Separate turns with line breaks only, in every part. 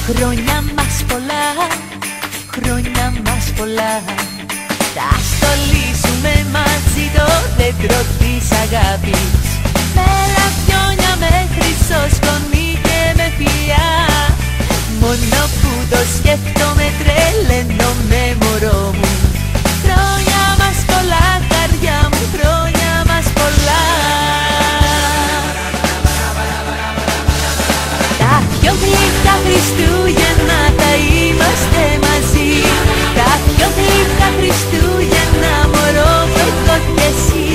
Χρόνια μας πολλά, χρόνια μας πολλά. Θα στολίσουμε μαζί το δέντρο της αγάπης, με λαμπιόνια, με χρυσό σκονή και με φιλιά. Μόνο που το σκέφτομαι τρελαίνομαι μωρό μου. Χρόνια μας πολλά, καρδιά μου, χρόνια μας πολλά. Τα πιο γλυκά Χριστούγεννα θα είμαστε μαζί. Τα πιο γλυκά Χριστούγεννα μωρό μου εγώ και εσύ.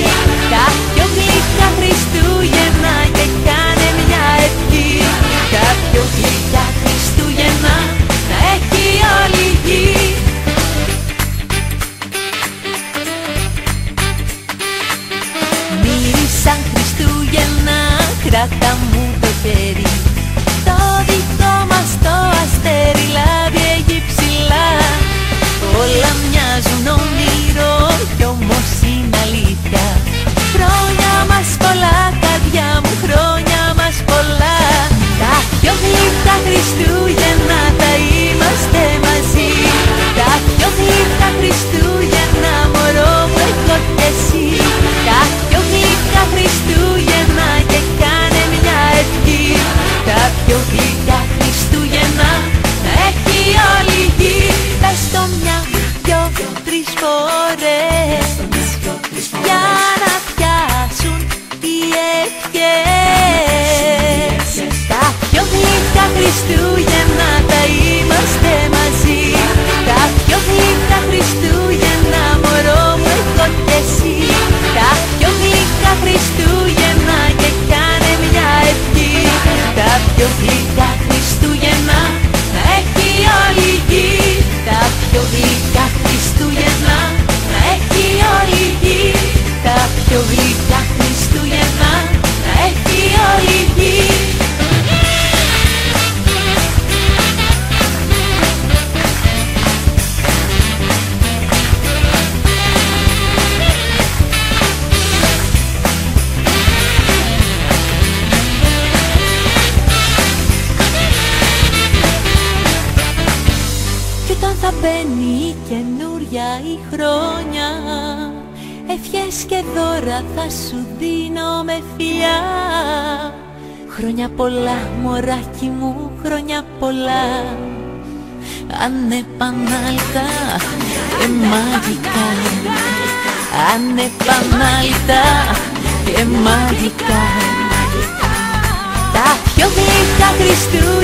Τα πιο γλυκά Χριστούγεννα και κάνε μια ευχή. Τα πιο γλυκά Χριστούγεννα να έχει όλη η γη. Μύρισαν Χριστούγεννα, κράτα μου το χέρι. Το δικό μας το αστέρι λάβει εκεί ψηλά. Όλα μοιάζουν όνειρο κι όμως είναι αλήθεια. Χρόνια μας πολλά, καρδιά μου, χρόνια μας πολλά. Τα πιο γλυκά Χριστούγεννα θα είμαστε μαζί. Τα πιο γλυκά Χριστούγεννα μωρό μου εγώ και εσύ. Τα πιο γλυκά Χριστούγεννα και κάνε μια ευχή. Τα πιο γλυκά Χριστούγεννα να έχει όλη η γη. Πες το μια, δυο, τρεις φορές για να πιάσουν οι ευχές. Τα πιο γλυκά Χριστούγεννα θα είμαστε μαζί. Τα πιο γλυκά Χριστούγεννα μωρό μου εγώ και εσύ. Τα πιο γλυκά Χριστούγεννα και κάνε μια ευχή. Τα πιο γλυκά Χριστούγεννα να έχει όλη η γη. Τα πιο γλυκά Χριστούγεννα να έχει όλη η γη. Τα πιο γλυκά Χριστούγεννα να έχει όλη η γη. Κι όταν θα μπαίνει η καινούρια η χρόνια, ευχές και δώρα θα σου δίνω με φιλιά. Χρόνια πολλά μωράκι μου, χρόνια πολλά. Ανεπανάληπτα και μαγικά. Ανεπανάληπτα και μαγικά. Τα πιο γλυκά Χριστούγεννα